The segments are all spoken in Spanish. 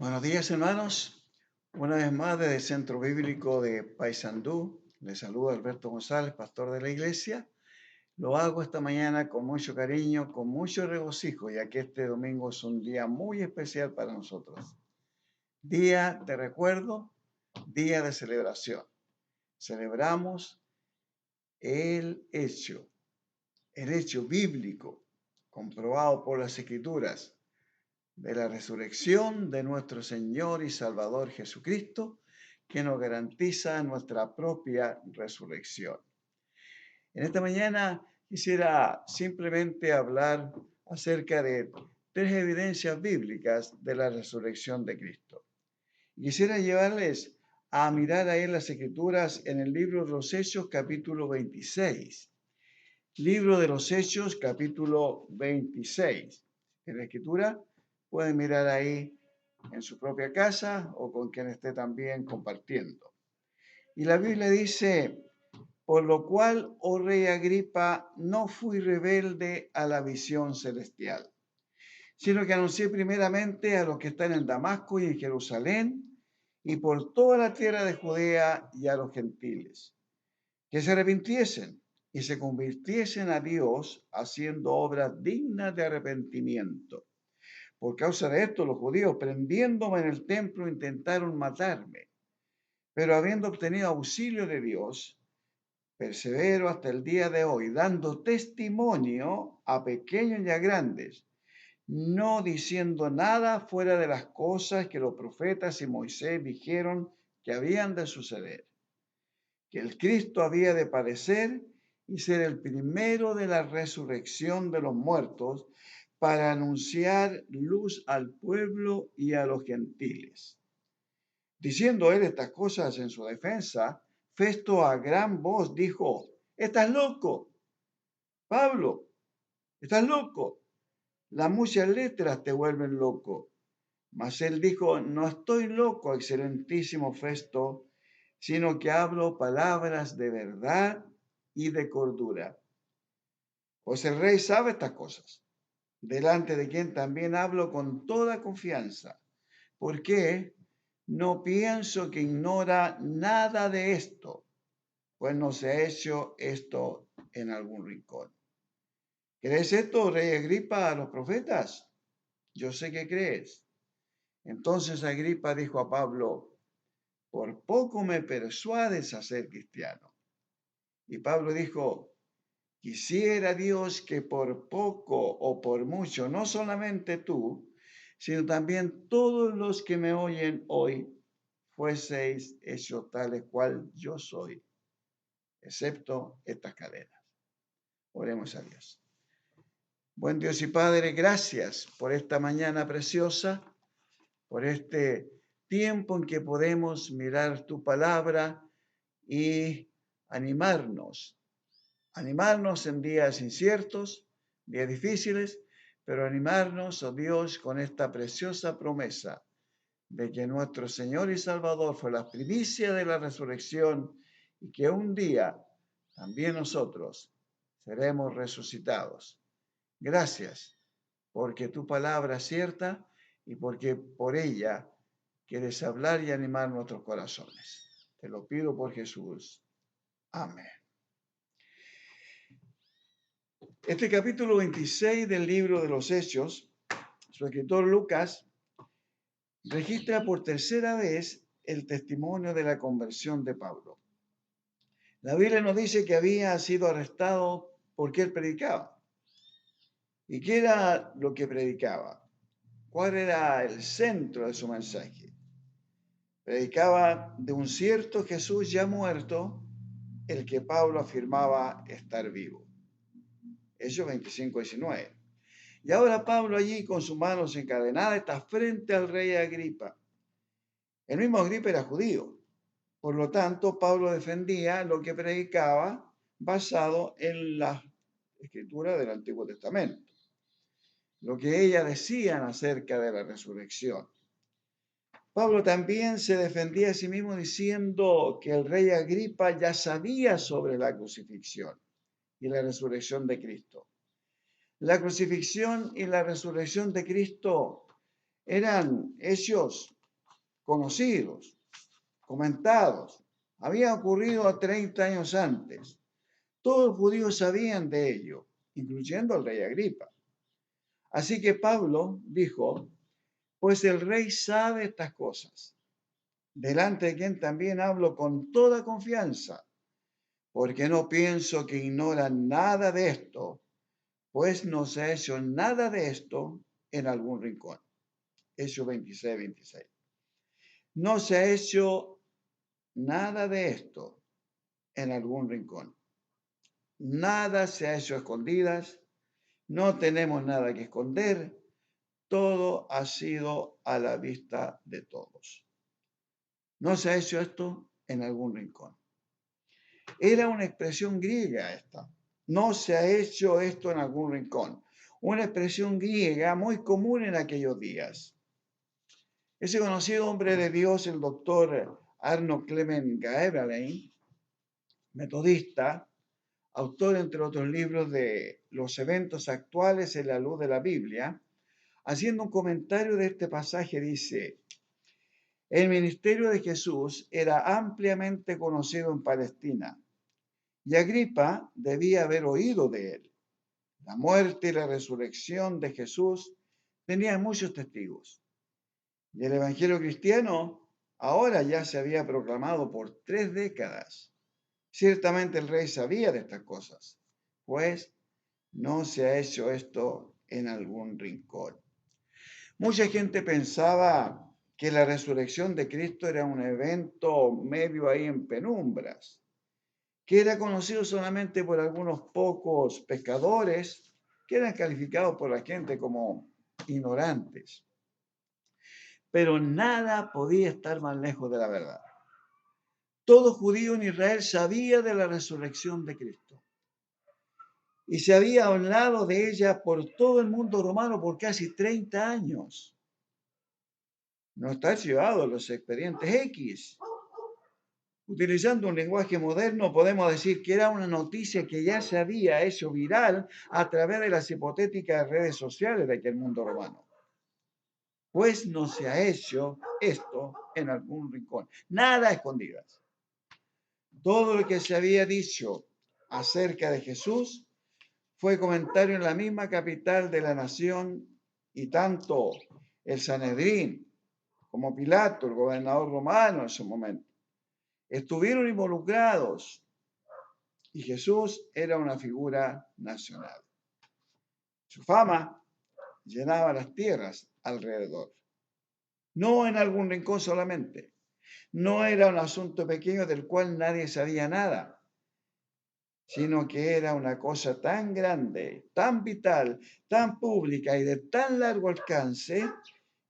Buenos días, hermanos. Una vez más desde el Centro Bíblico de Paysandú, les saluda Alberto González, pastor de la iglesia. Lo hago esta mañana con mucho cariño, con mucho regocijo, ya que este domingo es un día muy especial para nosotros. Día de recuerdo, día de celebración. Celebramos el hecho bíblico, comprobado por las Escrituras, de la resurrección de nuestro Señor y Salvador Jesucristo, que nos garantiza nuestra propia resurrección. En esta mañana quisiera simplemente hablar acerca de tres evidencias bíblicas de la resurrección de Cristo. Quisiera llevarles a mirar ahí las Escrituras en el libro de los Hechos, capítulo 26. Libro de los Hechos, capítulo 26. En la Escritura pueden mirar ahí en su propia casa o con quien esté también compartiendo. Y la Biblia dice: por lo cual, oh rey Agripa, no fui rebelde a la visión celestial, sino que anuncié primeramente a los que están en Damasco y en Jerusalén y por toda la tierra de Judea y a los gentiles, que se arrepintiesen y se convirtiesen a Dios haciendo obras dignas de arrepentimiento. Por causa de esto, los judíos, prendiéndome en el templo, intentaron matarme. Pero habiendo obtenido auxilio de Dios, persevero hasta el día de hoy, dando testimonio a pequeños y a grandes, no diciendo nada fuera de las cosas que los profetas y Moisés dijeron que habían de suceder, que el Cristo había de padecer y ser el primero de la resurrección de los muertos, para anunciar luz al pueblo y a los gentiles. Diciendo él estas cosas en su defensa, Festo a gran voz dijo: ¿Estás loco, Pablo? ¿Estás loco? Las muchas letras te vuelven loco. Mas él dijo: no estoy loco, excelentísimo Festo, sino que hablo palabras de verdad y de cordura. Pues el rey sabe estas cosas, delante de quien también hablo con toda confianza. ¿Por qué? No pienso que ignora nada de esto, pues no se ha hecho esto en algún rincón. ¿Crees esto, rey Agripa, a los profetas? Yo sé que crees. Entonces Agripa dijo a Pablo: por poco me persuades a ser cristiano. Y Pablo dijo: quisiera Dios que por poco o por mucho, no solamente tú, sino también todos los que me oyen hoy, fueseis hechos tales cual yo soy, excepto estas cadenas. Oremos a Dios. Buen Dios y Padre, gracias por esta mañana preciosa, por este tiempo en que podemos mirar tu palabra y animarnos en días inciertos, días difíciles, pero animarnos, oh Dios, con esta preciosa promesa de que nuestro Señor y Salvador fue la primicia de la resurrección y que un día también nosotros seremos resucitados. Gracias, porque tu palabra es cierta y porque por ella quieres hablar y animar nuestros corazones. Te lo pido por Jesús. Amén. Este capítulo 26 del libro de los Hechos, su escritor Lucas registra por tercera vez el testimonio de la conversión de Pablo. La Biblia nos dice que había sido arrestado porque él predicaba. ¿Y qué era lo que predicaba? ¿Cuál era el centro de su mensaje? Predicaba de un cierto Jesús ya muerto, el que Pablo afirmaba estar vivo. Hechos 25:19. Y ahora Pablo allí con sus manos encadenadas está frente al rey Agripa. El mismo Agripa era judío. Por lo tanto, Pablo defendía lo que predicaba basado en la escritura del Antiguo Testamento, lo que ellas decían acerca de la resurrección. Pablo también se defendía a sí mismo diciendo que el rey Agripa ya sabía sobre la crucifixión y la resurrección de Cristo. La crucifixión y la resurrección de Cristo eran hechos conocidos, comentados. Había ocurrido 30 años antes. Todos los judíos sabían de ello, incluyendo al rey Agripa. Así que Pablo dijo, pues el rey sabe estas cosas, delante de quien también hablo con toda confianza, porque no pienso que ignoran nada de esto, pues no se ha hecho nada de esto en algún rincón. Hechos 26, 26. No se ha hecho nada de esto en algún rincón. Nada se ha hecho a escondidas, no tenemos nada que esconder, todo ha sido a la vista de todos. No se ha hecho esto en algún rincón. Era una expresión griega esta. No se ha hecho esto en algún rincón. Una expresión griega muy común en aquellos días. Ese conocido hombre de Dios, el doctor Arno Clement Gaebelein, metodista, autor entre otros libros de Los eventos actuales en la luz de la Biblia, haciendo un comentario de este pasaje dice, el ministerio de Jesús era ampliamente conocido en Palestina y Agripa debía haber oído de él. La muerte y la resurrección de Jesús tenían muchos testigos. Y el evangelio cristiano ahora ya se había proclamado por 3 décadas. Ciertamente el rey sabía de estas cosas, pues no se ha hecho esto en algún rincón. Mucha gente pensaba que la resurrección de Cristo era un evento medio ahí en penumbras, que era conocido solamente por algunos pocos pescadores que eran calificados por la gente como ignorantes. Pero nada podía estar más lejos de la verdad. Todo judío en Israel sabía de la resurrección de Cristo. Y se había hablado de ella por todo el mundo romano por casi 30 años. No está archivado en los expedientes X. Utilizando un lenguaje moderno, podemos decir que era una noticia que ya se había hecho viral a través de las hipotéticas redes sociales de aquel mundo romano. Pues no se ha hecho esto en algún rincón. Nada a escondidas. Todo lo que se había dicho acerca de Jesús fue comentario en la misma capital de la nación y tanto el Sanedrín como Pilato, el gobernador romano en su momento, estuvieron involucrados y Jesús era una figura nacional. Su fama llenaba las tierras alrededor, no en algún rincón solamente. No era un asunto pequeño del cual nadie sabía nada, sino que era una cosa tan grande, tan vital, tan pública y de tan largo alcance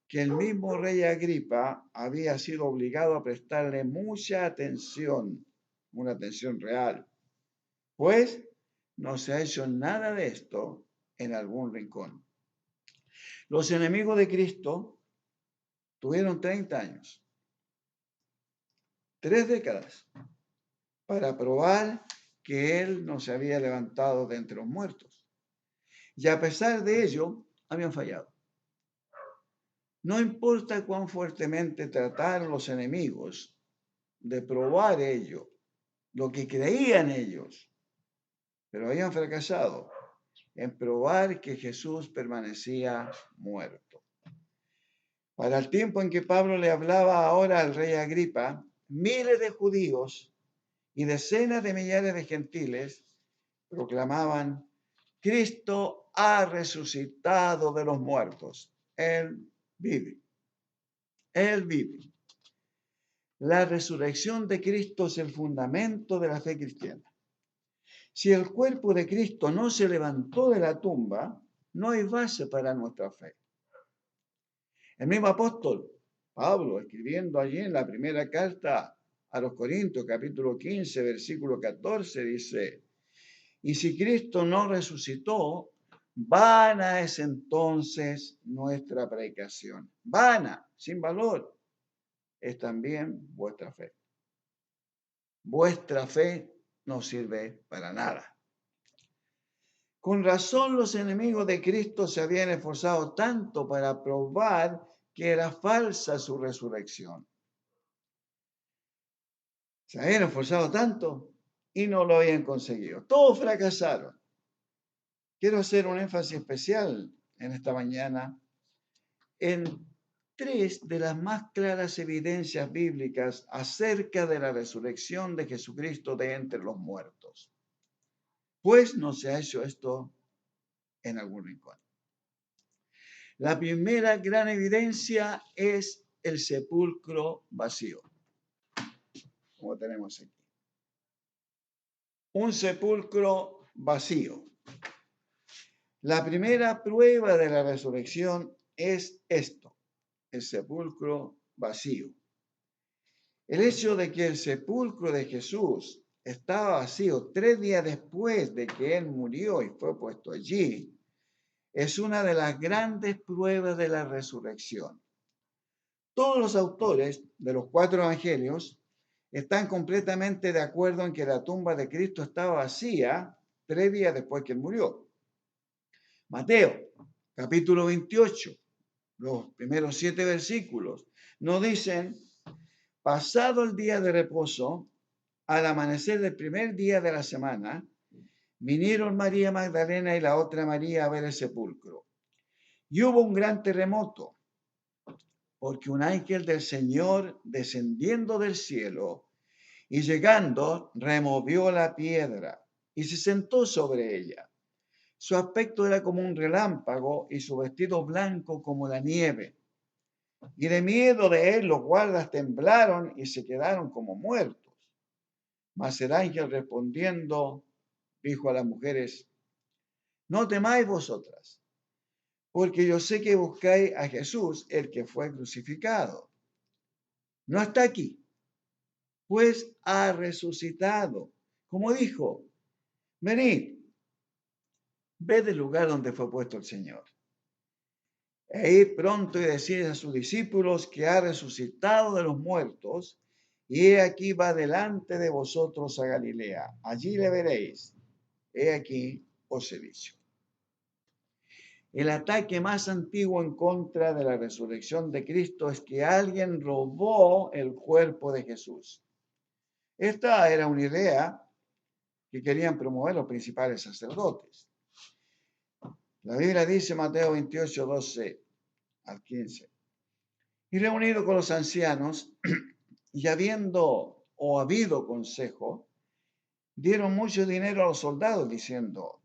que el mismo rey Agripa había sido obligado a prestarle mucha atención, una atención real, pues no se ha hecho nada de esto en algún rincón. Los enemigos de Cristo tuvieron 30 años, 3 décadas, para probar que él no se había levantado de entre los muertos. Y a pesar de ello, habían fallado. No importa cuán fuertemente trataron los enemigos de probar ello, lo que creían ellos, pero habían fracasado en probar que Jesús permanecía muerto. Para el tiempo en que Pablo le hablaba ahora al rey Agripa, miles de judíos y decenas de millares de gentiles proclamaban, Cristo ha resucitado de los muertos. Él vive. Él vive. La resurrección de Cristo es el fundamento de la fe cristiana. Si el cuerpo de Cristo no se levantó de la tumba, no hay base para nuestra fe. El mismo apóstol Pablo, escribiendo allí en la primera carta a los Corintios, capítulo 15, versículo 14, dice, y si Cristo no resucitó, vana es entonces nuestra predicación. Vana, sin valor, es también vuestra fe. Vuestra fe no sirve para nada. Con razón los enemigos de Cristo se habían esforzado tanto para probar que era falsa su resurrección. Se habían esforzado tanto y no lo habían conseguido. Todos fracasaron. Quiero hacer un énfasis especial en esta mañana en tres de las más claras evidencias bíblicas acerca de la resurrección de Jesucristo de entre los muertos. Pues no se ha hecho esto en algún rincón. La primera gran evidencia es el sepulcro vacío, como tenemos aquí. Un sepulcro vacío. La primera prueba de la resurrección es esto, el sepulcro vacío. El hecho de que el sepulcro de Jesús estaba vacío 3 días después de que él murió y fue puesto allí, es una de las grandes pruebas de la resurrección. Todos los autores de los 4 evangelios están completamente de acuerdo en que la tumba de Cristo estaba vacía 3 días después que él murió. Mateo, capítulo 28, los primeros 7 versículos, nos dicen: pasado el día de reposo, al amanecer del primer día de la semana, vinieron María Magdalena y la otra María a ver el sepulcro. Y hubo un gran terremoto, porque un ángel del Señor, descendiendo del cielo y llegando, removió la piedra y se sentó sobre ella. Su aspecto era como un relámpago y su vestido blanco como la nieve. Y de miedo de él los guardas temblaron y se quedaron como muertos. Mas el ángel respondiendo dijo a las mujeres: no temáis vosotras, porque yo sé que buscáis a Jesús, el que fue crucificado. No está aquí, pues ha resucitado. Como dijo, venid, ved el lugar donde fue puesto el Señor. E id pronto y decid a sus discípulos que ha resucitado de los muertos, y he aquí va delante de vosotros a Galilea. Allí le veréis. He aquí os he dicho. El ataque más antiguo en contra de la resurrección de Cristo es que alguien robó el cuerpo de Jesús. Esta era una idea que querían promover los principales sacerdotes. La Biblia dice, Mateo 28, 12 al 15, y reunido con los ancianos, y habido consejo, dieron mucho dinero a los soldados, diciendo: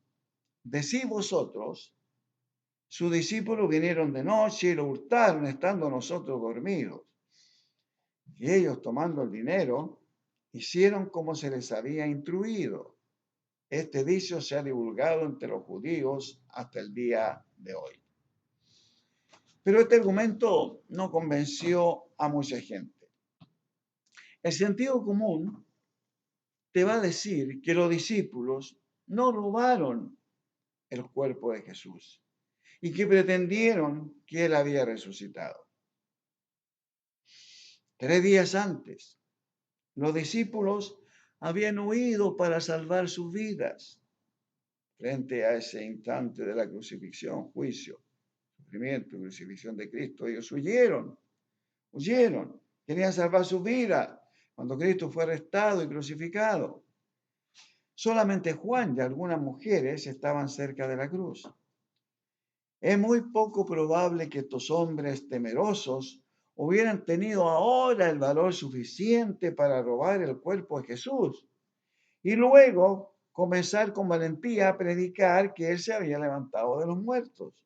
decid vosotros, sus discípulos vinieron de noche y lo hurtaron, estando nosotros dormidos. Y ellos, tomando el dinero, hicieron como se les había instruido. Este dicho se ha divulgado entre los judíos hasta el día de hoy. Pero este argumento no convenció a mucha gente. El sentido común te va a decir que los discípulos no robaron el cuerpo de Jesús y que pretendieron que él había resucitado. 3 días antes, los discípulos habían huido para salvar sus vidas frente a ese instante de la crucifixión, juicio, sufrimiento y crucifixión de Cristo. Ellos huyeron, querían salvar sus vidas cuando Cristo fue arrestado y crucificado. Solamente Juan y algunas mujeres estaban cerca de la cruz. Es muy poco probable que estos hombres temerosos hubieran tenido ahora el valor suficiente para robar el cuerpo de Jesús y luego comenzar con valentía a predicar que él se había levantado de los muertos,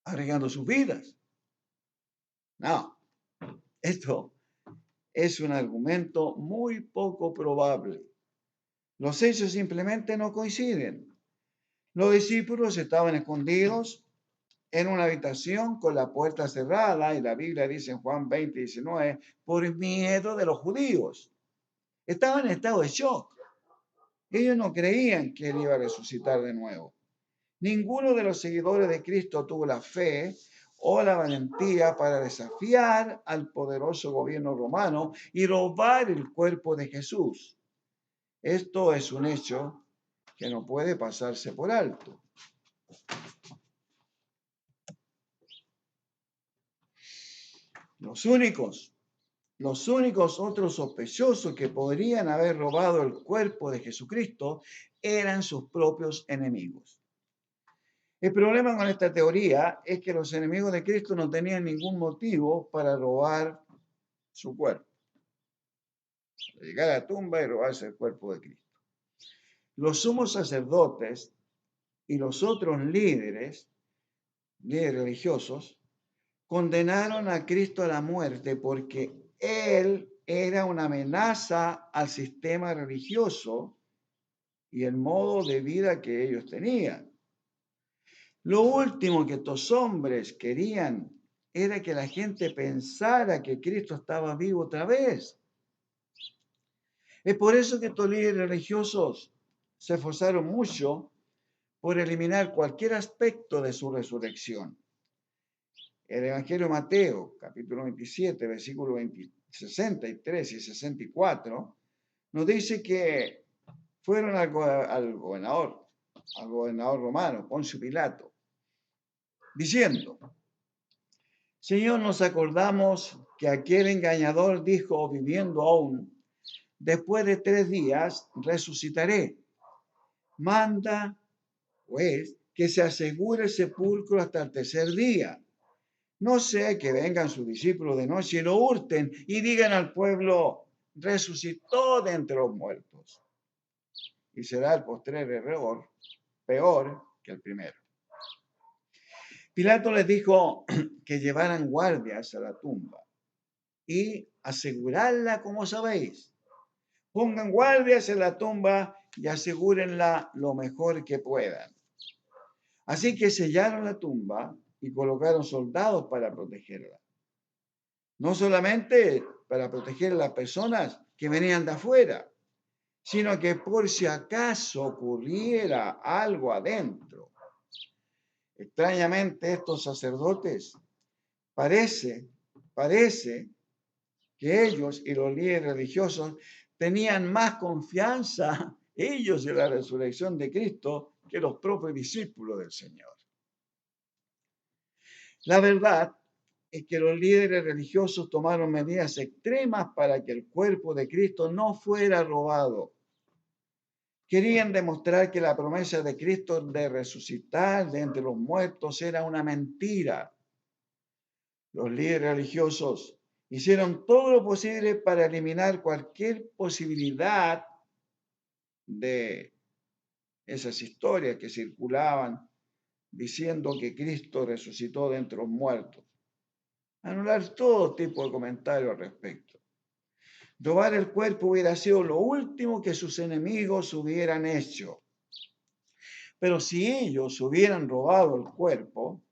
arriesgando sus vidas. No, esto es un argumento muy poco probable. Los hechos simplemente no coinciden. Los discípulos estaban escondidos en una habitación con la puerta cerrada, y la Biblia dice en Juan 20, 19, por miedo de los judíos. Estaban en estado de shock. Ellos no creían que él iba a resucitar de nuevo. Ninguno de los seguidores de Cristo tuvo la fe o la valentía para desafiar al poderoso gobierno romano y robar el cuerpo de Jesús. Esto es un hecho que no puede pasarse por alto. Los únicos, los únicos otros sospechosos que podrían haber robado el cuerpo de Jesucristo eran sus propios enemigos. El problema con esta teoría es que los enemigos de Cristo no tenían ningún motivo para robar su cuerpo, llegar a la tumba y robarse el cuerpo de Cristo. Los sumos sacerdotes y los otros líderes religiosos, condenaron a Cristo a la muerte porque él era una amenaza al sistema religioso y el modo de vida que ellos tenían. Lo último que estos hombres querían era que la gente pensara que Cristo estaba vivo otra vez. Es por eso que estos líderes religiosos se esforzaron mucho por eliminar cualquier aspecto de su resurrección. El Evangelio de Mateo, capítulo 27, versículos 63 y 64, nos dice que fueron al gobernador romano, Poncio Pilato, diciendo: Señor, nos acordamos que aquel engañador dijo, viviendo aún, después de 3 días resucitaré. Manda, pues, que se asegure el sepulcro hasta el tercer día. No sea que vengan sus discípulos de noche y lo hurten y digan al pueblo, resucitó de entre los muertos. Y será el postrer error peor que el primero. Pilato les dijo que llevaran guardias a la tumba y asegurarla como sabéis. Pongan guardias en la tumba y asegúrenla lo mejor que puedan. Así que sellaron la tumba y colocaron soldados para protegerla. No solamente para proteger a las personas que venían de afuera, sino que por si acaso ocurriera algo adentro. Extrañamente, estos sacerdotes parece que ellos y los líderes religiosos tenían más confianza ellos en la resurrección de Cristo que los propios discípulos del Señor. La verdad es que los líderes religiosos tomaron medidas extremas para que el cuerpo de Cristo no fuera robado. Querían demostrar que la promesa de Cristo de resucitar de entre los muertos era una mentira. Los líderes religiosos hicieron todo lo posible para eliminar cualquier posibilidad de esas historias que circulaban diciendo que Cristo resucitó de entre los muertos. Anular todo tipo de comentarios al respecto. Robar el cuerpo hubiera sido lo último que sus enemigos hubieran hecho. Pero si ellos hubieran robado el cuerpo,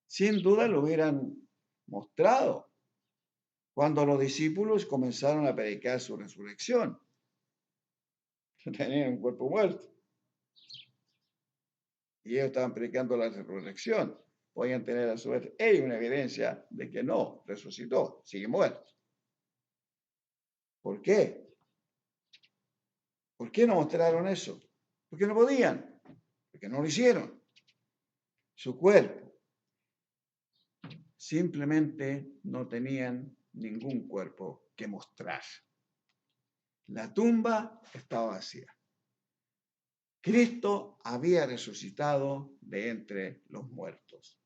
sin duda lo hubieran mostrado cuando los discípulos comenzaron a predicar su resurrección. Tenían un cuerpo muerto. Y ellos estaban predicando la resurrección. Podían tener a su vez ellos una evidencia de que no, resucitó, sigue muerto. ¿Por qué? ¿Por qué no mostraron eso? Porque no podían, porque no lo hicieron. Su cuerpo. Simplemente no tenían ningún cuerpo que mostrar. La tumba estaba vacía. Cristo había resucitado de entre los muertos.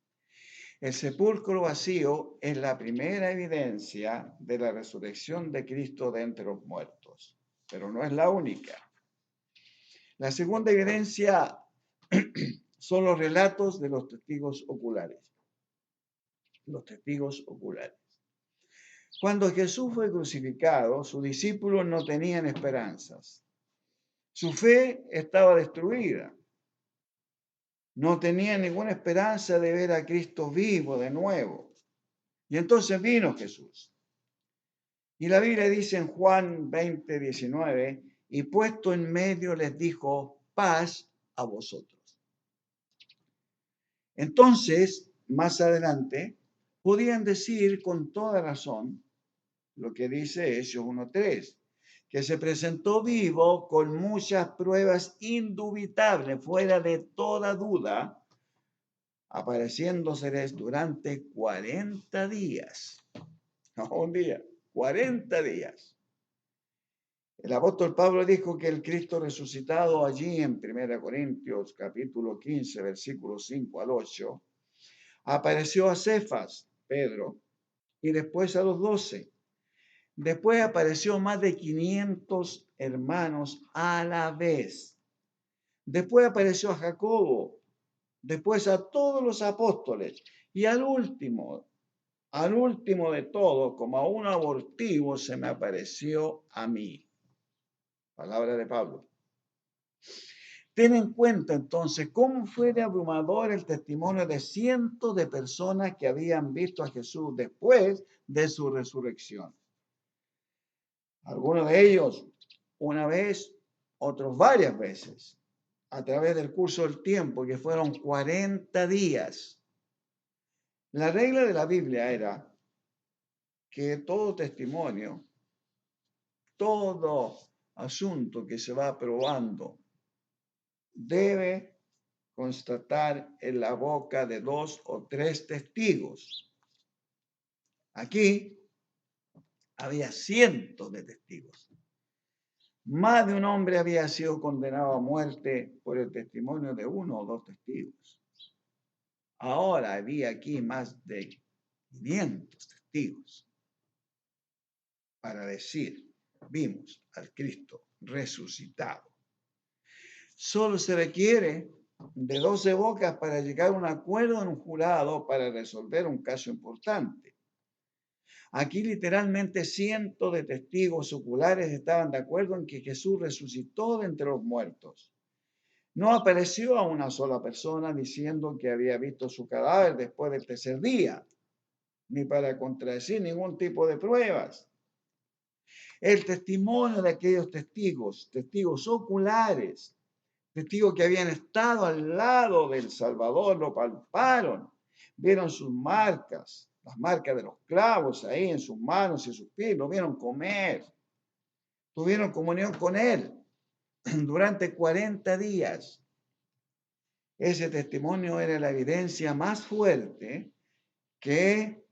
El sepulcro vacío es la primera evidencia de la resurrección de Cristo de entre los muertos, pero no es la única. La segunda evidencia son los relatos de los testigos oculares. Los testigos oculares. Cuando Jesús fue crucificado, sus discípulos no tenían esperanzas. Su fe estaba destruida. No tenían ninguna esperanza de ver a Cristo vivo de nuevo. Y entonces vino Jesús. Y la Biblia dice en Juan 20, 19, y puesto en medio les dijo, paz a vosotros. Entonces, más adelante, podían decir con toda razón lo que dice Hechos 1:3, que se presentó vivo con muchas pruebas indubitables, fuera de toda duda, apareciéndoseles durante 40 días. no un día, 40 días. El apóstol Pablo dijo que el Cristo resucitado allí en 1 Corintios capítulo 15, versículos 5 al 8, apareció a Cefas, Pedro, y después a los 12. Después apareció más de 500 hermanos a la vez. Después apareció a Jacobo, después a todos los apóstoles y al último de todos, como a un abortivo, se me apareció a mí. Palabra de Pablo. Ten en cuenta entonces cómo fue de abrumador el testimonio de cientos de personas que habían visto a Jesús después de su resurrección. Algunos de ellos una vez, otros varias veces, a través del curso del tiempo, que fueron 40 días. La regla de la Biblia era que todo testimonio, todo asunto que se va probando, debe constatar en la boca de 2 o 3 testigos. Aquí había cientos de testigos. Más de un hombre había sido condenado a muerte por el testimonio de 1 o 2 testigos. Ahora había aquí más de 500 testigos para decir, vimos al Cristo resucitado. Solo se requiere de 12 bocas para llegar a un acuerdo en un jurado para resolver un caso importante. Aquí literalmente cientos de testigos oculares estaban de acuerdo en que Jesús resucitó de entre los muertos. No apareció a una sola persona diciendo que había visto su cadáver después del tercer día, ni para contradecir ningún tipo de pruebas. El testimonio de aquellos testigos oculares, testigos que habían estado al lado del Salvador, lo palparon, vieron sus marcas, las marcas de los clavos ahí en sus manos y sus pies, lo vieron comer, tuvieron comunión con él durante 40 días. Ese testimonio era la evidencia más fuerte que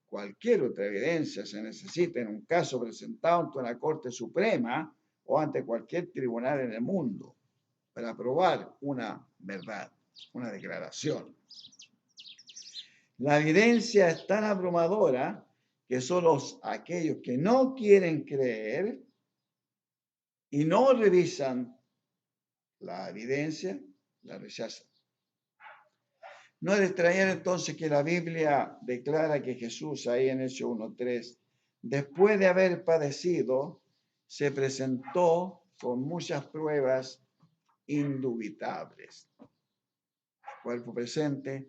cualquier otra evidencia se necesita en un caso presentado ante una Corte Suprema o ante cualquier tribunal en el mundo para probar una verdad, una declaración. La evidencia es tan abrumadora que solo aquellos que no quieren creer y no revisan la evidencia, la rechazan. No es de extrañar entonces que la Biblia declara que Jesús, ahí en Hechos 1:3, después de haber padecido, se presentó con muchas pruebas indubitables. Cuerpo presente,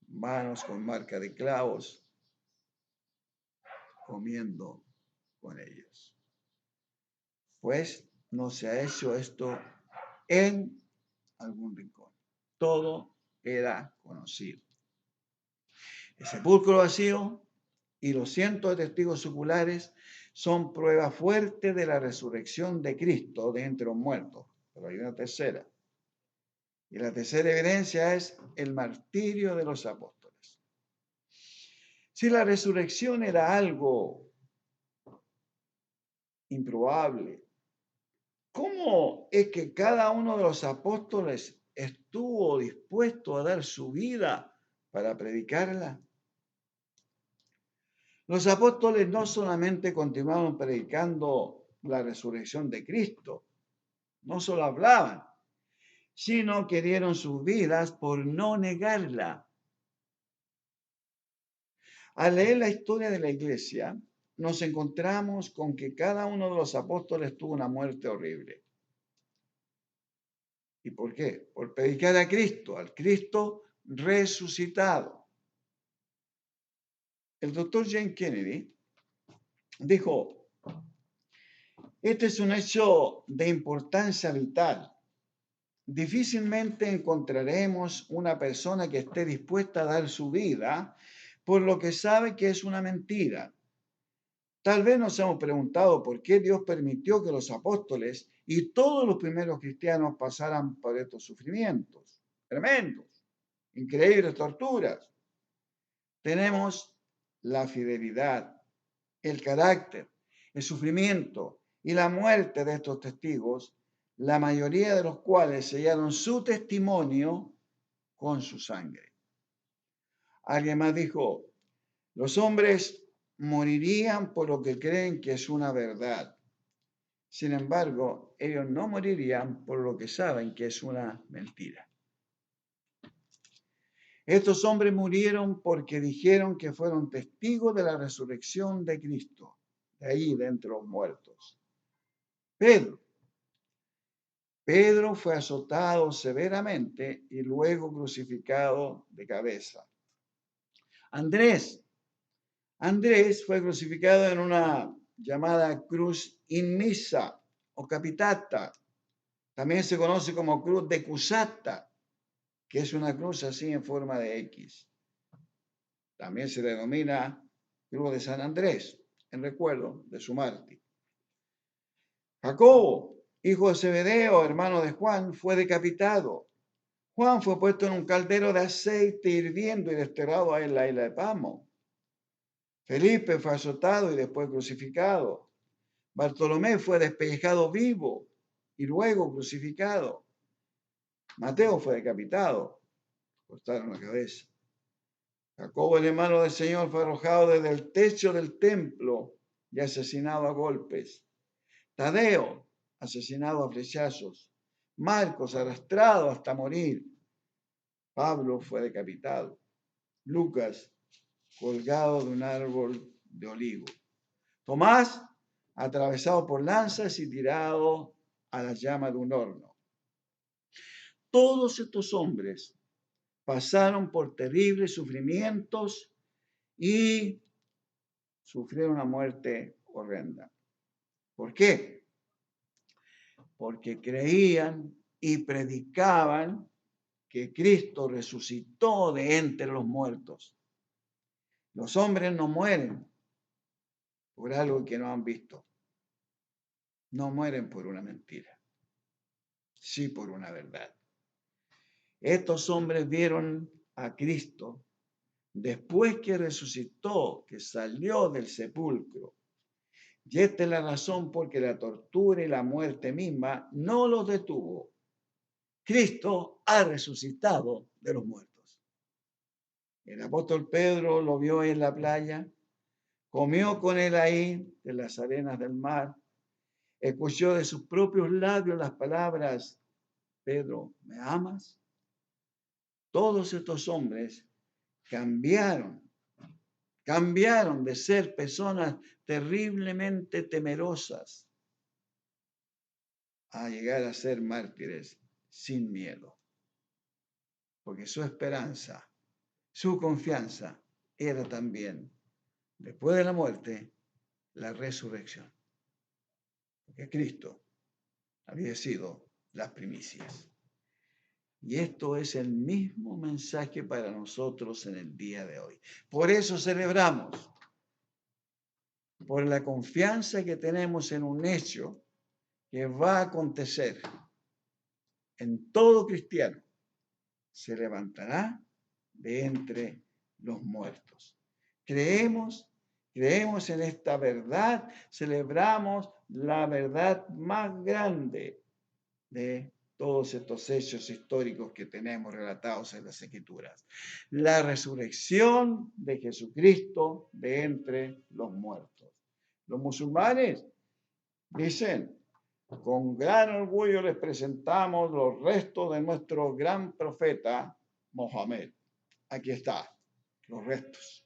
manos con marca de clavos, comiendo con ellos. Pues no se ha hecho esto en algún rincón. Todo era conocido. El sepulcro vacío y los cientos de testigos oculares son prueba fuerte de la resurrección de Cristo de entre los muertos. Pero hay una tercera. Y la tercera evidencia es el martirio de los apóstoles. Si la resurrección era algo improbable, ¿cómo es que cada uno de los apóstoles estuvo dispuesto a dar su vida para predicarla? Los apóstoles no solamente continuaron predicando la resurrección de Cristo, no solo hablaban, sino que dieron sus vidas por no negarla. Al leer la historia de la iglesia, nos encontramos con que cada uno de los apóstoles tuvo una muerte horrible. ¿Y por qué? Por predicar a Cristo, al Cristo resucitado. El doctor John Kennedy dijo, este es un hecho de importancia vital. Difícilmente encontraremos una persona que esté dispuesta a dar su vida por lo que sabe que es una mentira. Tal vez nos hemos preguntado por qué Dios permitió que los apóstoles y todos los primeros cristianos pasaran por estos sufrimientos tremendos, increíbles torturas. Tenemos la fidelidad, el carácter, el sufrimiento y la muerte de estos testigos, la mayoría de los cuales sellaron su testimonio con su sangre. Alguien más dijo, los hombres morirían por lo que creen que es una verdad. Sin embargo, ellos no morirían por lo que saben que es una mentira. Estos hombres murieron porque dijeron que fueron testigos de la resurrección de Cristo, de ahí de entre los muertos. Pedro fue azotado severamente y luego crucificado de cabeza. Andrés fue crucificado en una llamada cruz inmisa o capitata. También se conoce como cruz de Cusata, que es una cruz así en forma de X. También se denomina cruz de San Andrés, en recuerdo de su mártir. Jacobo, hijo de Zebedeo, hermano de Juan, fue decapitado. Juan fue puesto en un caldero de aceite hirviendo y desterrado en la isla de Pamo. Felipe fue azotado y después crucificado. Bartolomé fue despellejado vivo y luego crucificado. Mateo fue decapitado, cortaron la cabeza. Jacobo, el hermano del Señor, fue arrojado desde el techo del templo y asesinado a golpes. Tadeo, asesinado a flechazos. Marcos, arrastrado hasta morir. Pablo fue decapitado. Lucas, colgado de un árbol de olivo. Tomás, atravesado por lanzas y tirado a la llama de un horno. Todos estos hombres pasaron por terribles sufrimientos y sufrieron una muerte horrenda. ¿Por qué? Porque creían y predicaban que Cristo resucitó de entre los muertos. Los hombres no mueren por algo que no han visto. No mueren por una mentira, sí por una verdad. Estos hombres vieron a Cristo después que resucitó, que salió del sepulcro. Y esta es la razón por que la tortura y la muerte misma no los detuvo. Cristo ha resucitado de los muertos. El apóstol Pedro lo vio en la playa, comió con él ahí, en las arenas del mar, escuchó de sus propios labios las palabras, Pedro, ¿me amas? Todos estos hombres cambiaron de ser personas terriblemente temerosas a llegar a ser mártires sin miedo, porque su esperanza, su confianza era también, después de la muerte, la resurrección, porque Cristo había sido las primicias. Y esto es el mismo mensaje para nosotros en el día de hoy. Por eso celebramos, por la confianza que tenemos en un hecho que va a acontecer en todo cristiano. Se levantará de entre los muertos. Creemos en esta verdad, celebramos la verdad más grande de todos estos hechos históricos que tenemos relatados en las Escrituras. La resurrección de Jesucristo de entre los muertos. Los musulmanes dicen, con gran orgullo les presentamos los restos de nuestro gran profeta Mohammed. Aquí está, los restos.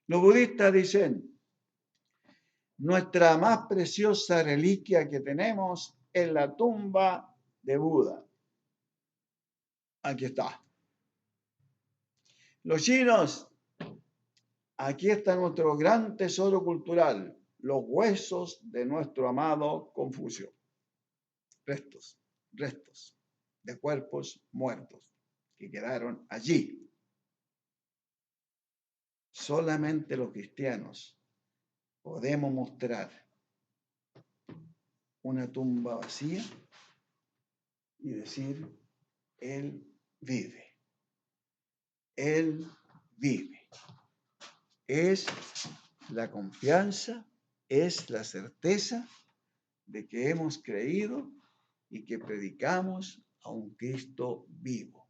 Los budistas dicen, nuestra más preciosa reliquia que tenemos es la tumba de Buda. Aquí está. Los chinos, aquí está nuestro gran tesoro cultural, los huesos de nuestro amado Confucio. Restos de cuerpos muertos que quedaron allí. Solamente los cristianos podemos mostrar una tumba vacía y decir, Él vive. Él vive. es la confianza, es la certeza de que hemos creído y que predicamos a un Cristo vivo.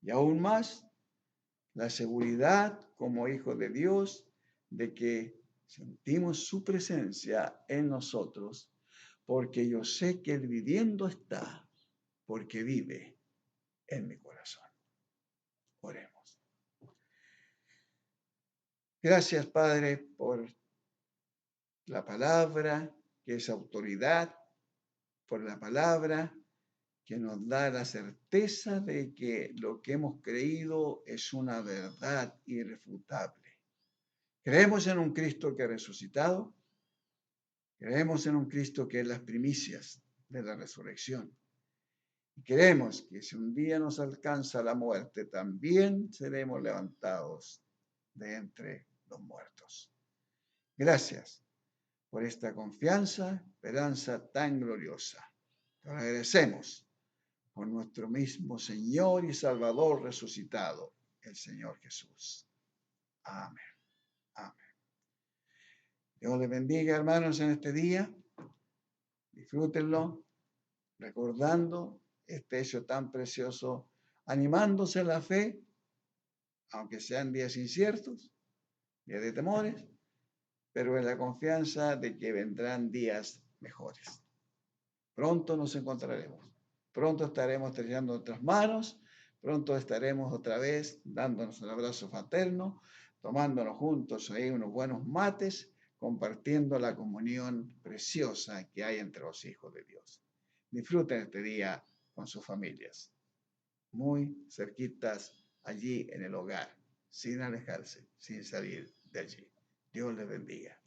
Y aún más, la seguridad como hijos de Dios de que sentimos su presencia en nosotros, porque yo sé que Él viviendo está, porque vive en mi corazón. Oremos. Gracias, Padre, por la palabra que es autoridad, por la palabra que nos da la certeza de que lo que hemos creído es una verdad irrefutable. Creemos en un Cristo que ha resucitado, creemos en un Cristo que es las primicias de la resurrección. Y creemos que si un día nos alcanza la muerte, también seremos levantados de entre los muertos. Gracias por esta confianza, esperanza tan gloriosa. Te agradecemos por nuestro mismo Señor y Salvador resucitado, el Señor Jesús. Amén. Amén. Dios les bendiga, hermanos, en este día. Disfrútenlo, recordando este hecho tan precioso, animándose en la fe, aunque sean días inciertos, días de temores, pero en la confianza de que vendrán días mejores. Pronto nos encontraremos, pronto estaremos estrechando nuestras manos, pronto estaremos otra vez dándonos un abrazo fraterno, tomándonos juntos ahí unos buenos mates, compartiendo la comunión preciosa que hay entre los hijos de Dios. Disfruten este día con sus familias, muy cerquitas allí en el hogar, sin alejarse, sin salir de allí. Dios les bendiga.